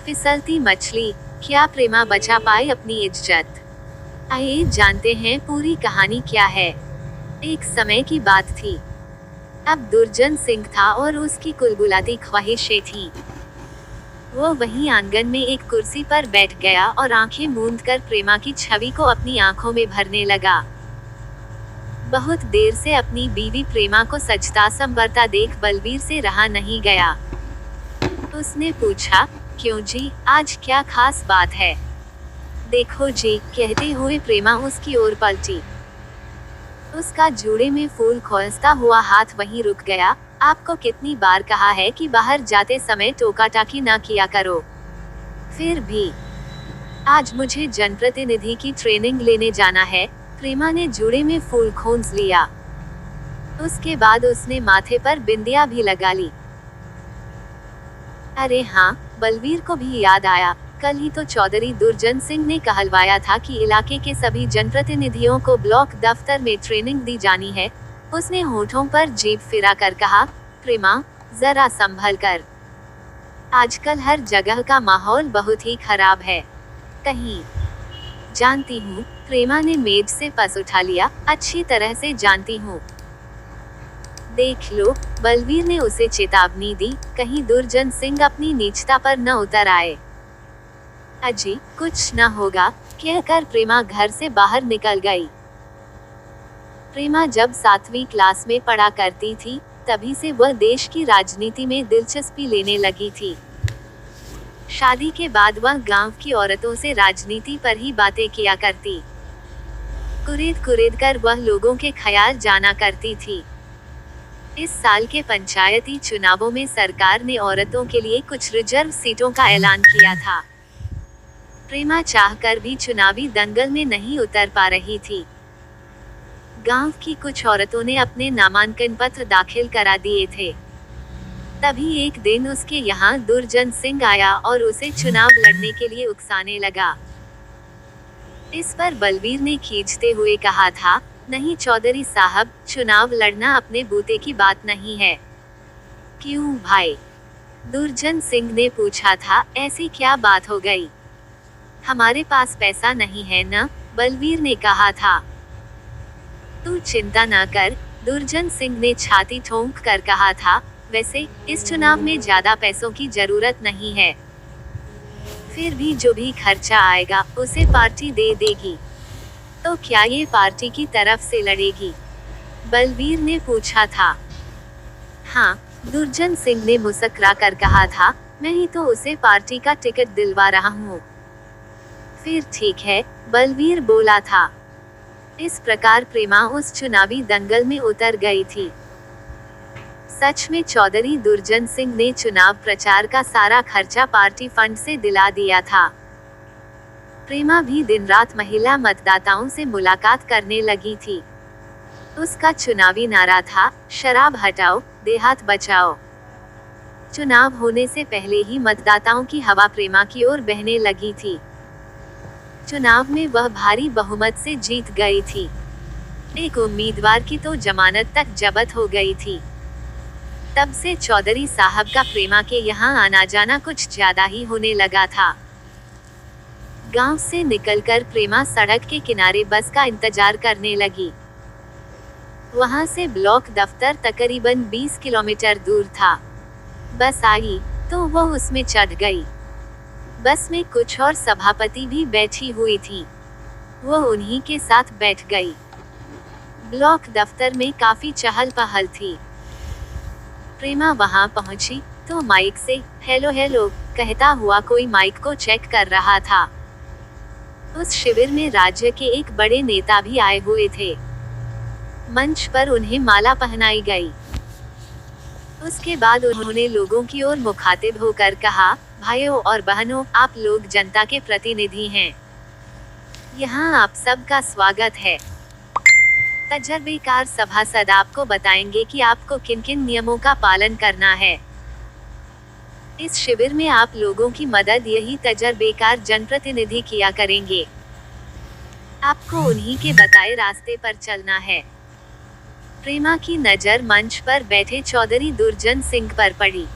फिसलती मछली, क्या प्रेमा बचा पाए अपनी इज्जत? आइए जानते हैं पूरी कहानी क्या है। एक समय की बात थी। अब दुर्जन सिंह था और उसकी कुलबुलाती ख्वाहिशें थी। वो वहीं आंगन में एक कुर्सी पर बैठ गया और आंखें मूंदकर प्रेमा की छवि को अपनी आंखों में भरने लगा। बहुत देर से अपनी बीवी प्रेमा को सजता संवरता देख बलवीर से रहा नहीं गया। उसने पूछा, क्यों जी, आज क्या खास बात है? देखो जी, कहते हुए प्रेमा उसकी ओर पलटी। उसका जूड़े में फूल खोसता हुआ हाथ वहीं रुक गया। आपको कितनी बार कहा है कि बाहर जाते समय टोका टाकी ना किया करो। फिर भी आज मुझे जनप्रतिनिधि की ट्रेनिंग लेने जाना है। प्रेमा ने जूड़े में फूल खोंस लिया। उसके बाद उसने माथे पर बिंदिया भी लगा ली। अरे हाँ, बलवीर को भी याद आया, कल ही तो चौधरी दुर्जन सिंह ने कहलवाया था कि इलाके के सभी जनप्रतिनिधियों को ब्लॉक दफ्तर में ट्रेनिंग दी जानी है। उसने होठों पर जीभ फिरा कर कहा, प्रेमा, जरा संभल कर। आजकल हर जगह का माहौल बहुत ही खराब है। कहीं जानती हूँ, प्रेमा ने मेज से पस उठा लिया, अच्छी तरह से जानती हूँ। देख लो, बलवीर ने उसे चेतावनी दी, कहीं दुर्जन सिंह अपनी नीचता पर न उतर आए। अजी, कुछ न होगा, कहकर प्रेमा घर से बाहर निकल गई। प्रेमा जब 7वीं क्लास में पढ़ा करती थी, तभी से वह देश की राजनीति में दिलचस्पी लेने लगी थी। शादी के बाद वह गांव की औरतों से राजनीति पर ही बातें किया करती। कुरेद कुरेद कर वह लोगों के ख्याल जाना करती थी। इस साल के पंचायती चुनावों में सरकार ने औरतों के लिए कुछ रिजर्व सीटों का ऐलान किया था। प्रेमा चाहकर भी चुनावी दंगल में नहीं उतर पा रही थी। गांव की कुछ औरतों ने अपने नामांकन पत्र दाखिल करा दिए थे। तभी एक दिन उसके यहाँ दुर्जन सिंह आया और उसे चुनाव लड़ने के लिए उकसाने लगा। इस पर बलवीर ने खींचते हुए कहा था, नहीं चौधरी साहब, चुनाव लड़ना अपने बूते की बात नहीं है। क्यों भाई? दुर्जन सिंह ने पूछा था। ऐसी क्या बात हो गई? हमारे पास पैसा नहीं है न, बलवीर ने कहा था। तू चिंता न कर, दुर्जन सिंह ने छाती ठोंक कर कहा था, वैसे इस चुनाव में ज्यादा पैसों की जरूरत नहीं है। फिर भी जो भी खर्चा आएगा उसे पार्टी दे देगी। तो क्या ये पार्टी की तरफ से लड़ेगी? बलवीर ने पूछा था। हाँ, दुर्जन सिंह ने मुस्कुरा कर कहा था, मैं ही तो उसे पार्टी का टिकट दिलवा रहा हूँ। फिर ठीक है, बलवीर बोला था। इस प्रकार प्रेमा उस चुनावी दंगल में उतर गई थी। सच में चौधरी दुर्जन सिंह ने चुनाव प्रचार का सारा खर्चा पार्टी फंड से दिला दिया था। प्रेमा भी दिन रात महिला मतदाताओं से मुलाकात करने लगी थी। उसका चुनावी नारा था, शराब हटाओ, देहात बचाओ। चुनाव होने से पहले ही मतदाताओं की हवा प्रेमा की ओर बहने लगी थी। चुनाव में वह भारी बहुमत से जीत गई थी। एक उम्मीदवार की तो जमानत तक जब्त हो गई थी। तब से चौधरी साहब का प्रेमा के यहाँ आना जाना कुछ ज्यादा ही होने लगा था। गांव से निकलकर प्रेमा सड़क के किनारे बस का इंतजार करने लगी। वहां से ब्लॉक दफ्तर तकरीबन 20 किलोमीटर दूर था। बस आई तो वह उसमें चढ़ गई। बस में कुछ और सभापति भी बैठी हुई थी। वह उन्हीं के साथ बैठ गई। ब्लॉक दफ्तर में काफी चहल पहल थी। प्रेमा वहां पहुंची तो माइक से हेलो हेलो कहता हुआ कोई माइक को चेक कर रहा था। उस शिविर में राज्य के एक बड़े नेता भी आए हुए थे। मंच पर उन्हें माला पहनाई गई। उसके बाद उन्होंने लोगों की ओर मुखातिब होकर कहा, भाइयों और बहनों, आप लोग जनता के प्रतिनिधि हैं। यहाँ आप सबका स्वागत है। तजर्बेकार सभासद आपको बताएंगे कि आपको किन किन नियमों का पालन करना है। इस शिविर में आप लोगों की मदद यही तजर्बेकार जनप्रतिनिधि किया करेंगे। आपको उन्हीं के बताए रास्ते पर चलना है। प्रेमा की नजर मंच पर बैठे चौधरी दुर्जन सिंह पर पड़ी।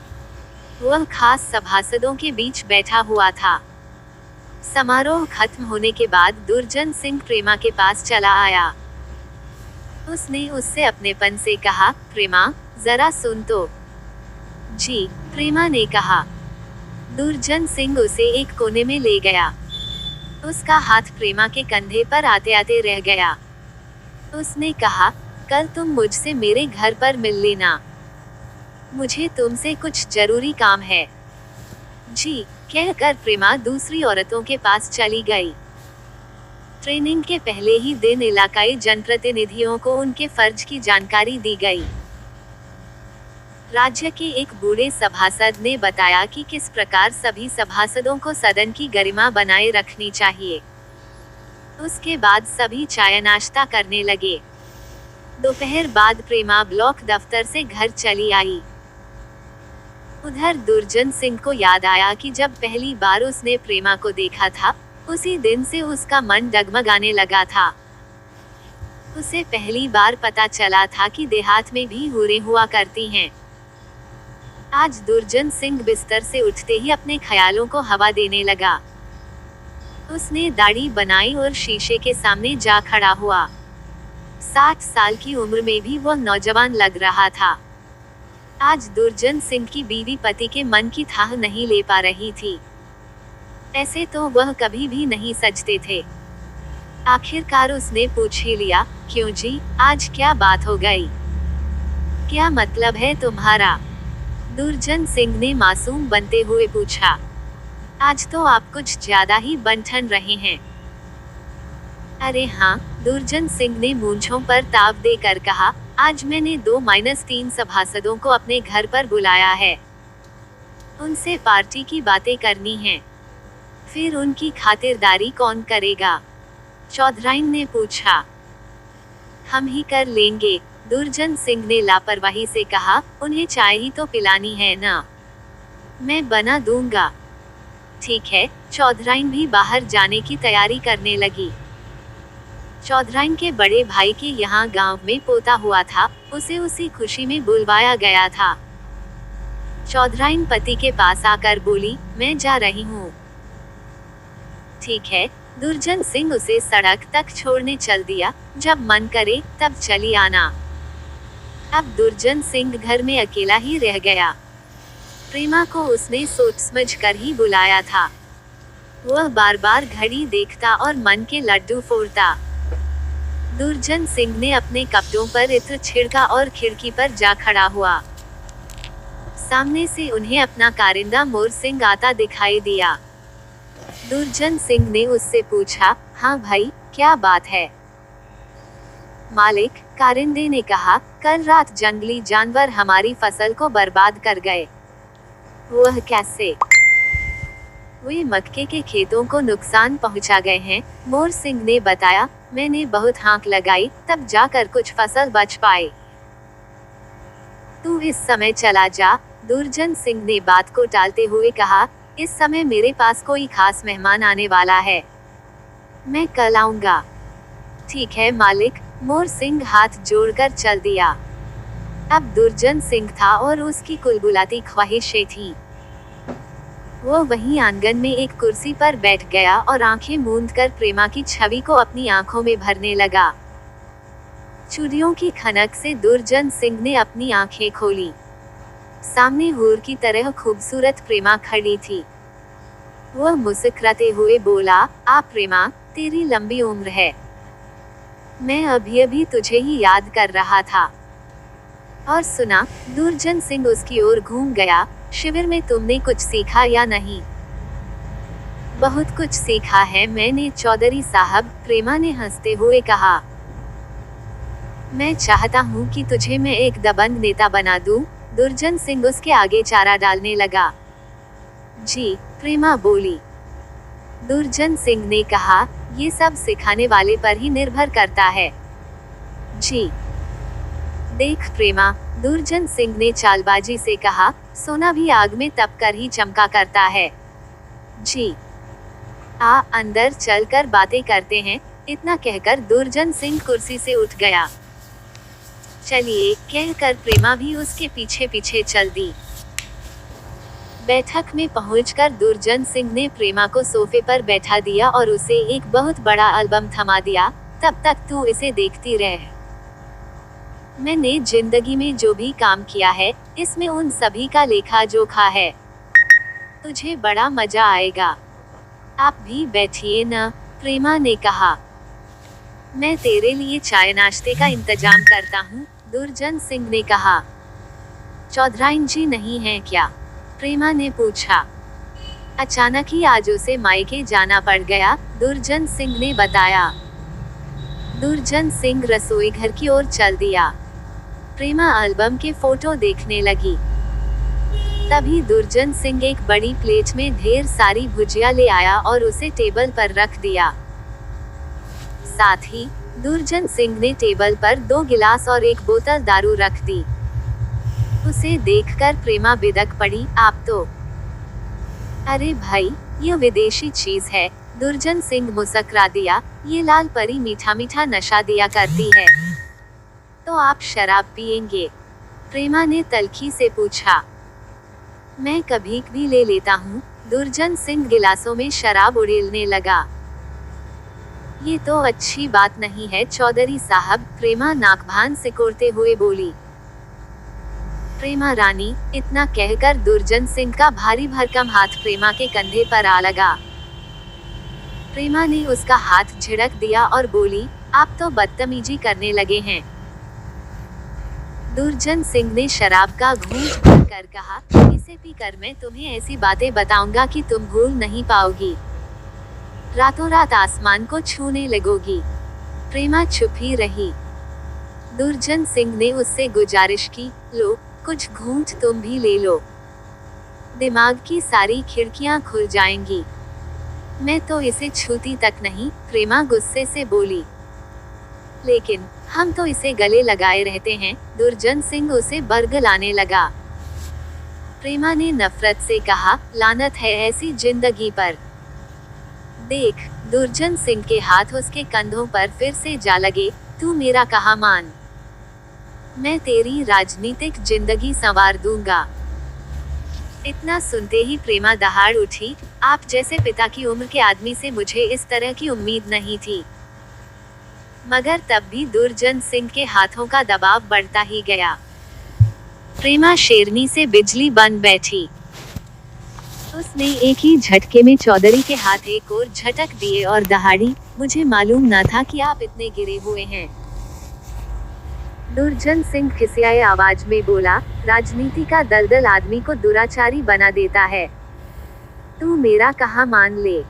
वह खास सभासदों के बीच बैठा हुआ था। समारोह खत्म होने के बाद दुर्जन सिंह प्रेमा के पास चला आया। उसने उससे अपनेपन से कहा, प्रेमा, जरा सुन तो। जी, प्रेमा ने कहा। दुर्जन सिंह उसे एक कोने में ले गया। उसका हाथ प्रेमा के कंधे पर आते आते रह गया। उसने कहा, कल तुम मुझसे मेरे घर पर मिल लेना। मुझे तुमसे कुछ जरूरी काम है। जी, कहकर प्रेमा दूसरी औरतों के पास चली गई। ट्रेनिंग के पहले ही दिन इलाकाई जनप्रतिनिधियों को उनके फर्ज की जानकारी दी गई। राज्य के एक बूढ़े सभासद ने बताया कि किस प्रकार सभी सभासदों को सदन की गरिमा बनाए रखनी चाहिए। उसके बाद सभी चाय नाश्ता करने लगे। दोपहर बाद प्रेमा ब्लॉक दफ्तर से घर चली आई। उधर दुर्जन सिंह को याद आया कि जब पहली बार उसने प्रेमा को देखा था, उसी दिन से उसका मन डगमगाने लगा था। उसे पहली बार पता चला था कि देहात में भी हूरें हुआ करती हैं। आज दुर्जन सिंह बिस्तर से उठते ही अपने ख्यालों को हवा देने लगा। उसने दाढ़ी बनाई और शीशे के सामने जा खड़ा हुआ। 60 साल की उम्र में भी वह नौजवान लग रहा था। आज दुर्जन सिंह की बीवी पति के मन की थाह नहीं ले पा रही थी। ऐसे तो वह कभी भी नहीं सजते थे। आखिरकार उसने पूछ ही लिया, क्यों जी, आज क्या बात हो गई? क्या मतलब है तुम्हारा? दुर्जन सिंह ने मासूम बनते हुए पूछा। आज तो आप कुछ ज्यादा ही बनठन रहे हैं। अरे हाँ, दुर्जन सिंह ने मूंछों पर ताव देकर कहा, आज मैंने 2-3 सभासदों को अपने घर पर बुलाया है। उनसे पार्टी की बातें करनी हैं। फिर उनकी खातिरदारी कौन करेगा? चौधराइन ने पूछा। हम ही कर लेंगे, दुर्जन सिंह ने लापरवाही से कहा, उन्हें चाय ही तो पिलानी है ना। मैं बना दूंगा। ठीक है, चौधराइन भी बाहर जाने की तैयारी करने लगी। चौधराइन के बड़े भाई के यहाँ गांव में पोता हुआ था, उसे उसी खुशी में बुलवाया गया था। चौधराइन पति के पास आकर बोली, मैं जा रही हूँ। ठीक है, दुर्जन सिंह उसे सड़क तक छोड़ने चल दिया, जब मन करे तब चली आना। अब दुर्जन सिंह घर में अकेला ही रह गया। प्रेमा को उसने सोच समझ कर ही बुलाया था। वह बार बार घड़ी देखता और मन के लड्डू फोड़ता। दुर्जन सिंह ने अपने कपड़ों पर इत्र छिड़का और खिड़की पर जा खड़ा हुआ। सामने से उन्हें अपना कारिंदा मोर सिंह आता दिखाई दिया। दुर्जन सिंह ने उससे पूछा, हाँ भाई, क्या बात है? मालिक, कारिंदे ने कहा, कल रात जंगली जानवर हमारी फसल को बर्बाद कर गए। वह कैसे? वे मक्के के खेतों को नुकसान पहुंचा गए हैं, मोर सिंह ने बताया। मैंने बहुत हांक लगाई, तब जाकर कुछ फसल बच पाए। तू इस समय चला जा, दुर्जन सिंह ने बात को टालते हुए कहा। इस समय मेरे पास कोई खास मेहमान आने वाला है। मैं कल आऊंगा। ठीक है मालिक, मोर सिंह हाथ जोड़कर चल दिया। अब दुर्जन सिंह था और उसकी कुलबुलाती ख्वाहिशें थीं। वो वहीं आंगन में एक कुर्सी पर बैठ गया और आंखें मूंदकर प्रेमा की छवि को अपनी आंखों में भरने लगा। चूड़ियों की खनक से दुर्जन सिंह ने अपनी आंखें खोली। सामने हूर की तरह खूबसूरत प्रेमा खड़ी थी। वह मुस्कुराते हुए बोला, आ प्रेमा, तेरी लंबी उम्र है। मैं अभी अभी तुझे ही याद कर रहा था। और सुना, दुर्जन सिंह उसकी ओर घूम गया, शिविर में तुमने कुछ सीखा या नहीं? बहुत कुछ सीखा है मैंने चौधरी साहब, प्रेमा ने हंसते हुए कहा। मैं चाहता हूँ कि तुझे मैं एक दबंग नेता बना दूं। दुर्जन सिंह उसके आगे चारा डालने लगा। जी, प्रेमा बोली। दुर्जन सिंह ने कहा, ये सब सिखाने वाले पर ही निर्भर करता है। जी। देख प्रेमा, दुर्जन सिंह ने चालबाजी से कहा, सोना भी आग में तप कर ही चमका करता है। जी। आ, अंदर चलकर बातें करते हैं। इतना कहकर दुर्जन सिंह कुर्सी से उठ गया। चलिए, कहकर प्रेमा भी उसके पीछे पीछे चल दी। बैठक में पहुंचकर दुर्जन सिंह ने प्रेमा को सोफे पर बैठा दिया और उसे एक बहुत बड़ा एल्बम थमा दिया। तब तक तू इसे देखती रह। मैंने जिंदगी में जो भी काम किया है, इसमें उन सभी का लेखा जोखा है। तुझे बड़ा मजा आएगा। आप भी बैठिए न, प्रेमा ने कहा। मैं तेरे लिए चाय नाश्ते का इंतजाम करता हूँ, दुर्जन सिंह ने कहा। चौधराइन जी नहीं है क्या? प्रेमा ने पूछा। अचानक ही आज उसे मायके जाना पड़ गया, दुर्जन सिंह ने बताया। दुर्जन सिंह रसोई घर की ओर चल दिया। प्रेमा एल्बम के फोटो देखने लगी। तभी दुर्जन सिंह एक बड़ी प्लेट में ढेर सारी भुजिया ले आया और उसे टेबल पर रख दिया। साथ ही दुर्जन सिंह ने टेबल पर 2 गिलास और एक बोतल दारू रख दी। उसे देखकर प्रेमा बिदक पड़ी। आप तो, अरे भाई, ये विदेशी चीज है, दुर्जन सिंह मुस्कुरा दिया। ये लाल परी मीठा मीठा नशा दिया करती है। तो आप शराब पिएंगे? प्रेमा ने तल्खी से पूछा। मैं कभी भी ले लेता हूँ, दुर्जन सिंह गिलासों में शराब उड़ेलने लगा। ये तो अच्छी बात नहीं है चौधरी साहब, प्रेमा नाकभान सिकोड़ते हुए बोली। प्रेमा रानी, इतना कहकर दुर्जन सिंह का भारी भरकम हाथ प्रेमा के कंधे पर आ लगा। प्रेमा ने उसका हाथ झिड़क दिया और बोली, आप तो बदतमीजी करने लगे हैं। दुर्जन सिंह ने शराब का घूंट भरकर कहा, इसे पीकर मैं तुम्हें ऐसी बातें बताऊंगा कि तुम भूल नहीं पाओगी। रातों रात आसमान को छूने लगोगी। प्रेमा चुप ही रही। दुर्जन सिंह ने उससे गुजारिश की, लो, कुछ घूंट तुम भी ले लो। दिमाग की सारी खिड़कियां खुल जाएंगी। मैं तो इसे छूती तक नहीं, प्रेमा गुस्से से बोली। लेकिन हम तो इसे गले लगाए रहते हैं, दुर्जन सिंह उसे बरगलाने लगा। प्रेमा ने नफरत से कहा, लानत है ऐसी जिंदगी पर। देख, दुर्जन सिंह के हाथ उसके कंधों पर फिर से जा लगे। तू मेरा कहा मान, मैं तेरी राजनीतिक जिंदगी संवार दूंगा। इतना सुनते ही प्रेमा दहाड़ उठी। आप जैसे पिता की उम्र के आदमी से मुझे इस तरह की उम्मीद नहीं थी। मगर तब भी दुर्जन सिंह के हाथों का दबाव बढ़ता ही गया। प्रेमा शेरनी से बिजली बन बैठी। उसने एक ही झटके में चौधरी के हाथ एक और झटक दिए और दहाड़ी, मुझे मालूम न था कि आप इतने गिरे हुए हैं। दुर्जन सिंह खिसियाए आवाज में बोला, राजनीति का दलदल आदमी को दुराचारी बना देता है। तू मेरा कहा मान ले,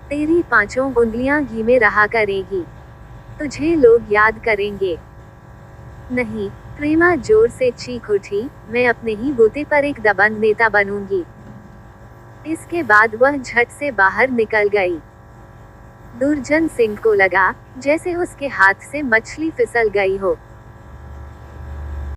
तेरी 5 उंगलियां घी में रहा करेगी, तुझे लोग याद करेंगे। नहीं, प्रेमा जोर से चीख उठी, मैं अपने ही बूते पर एक दबंग नेता बनूंगी। इसके बाद वह झट से बाहर निकल गई। दुर्जन सिंह को लगा जैसे उसके हाथ से मछली फिसल गई हो।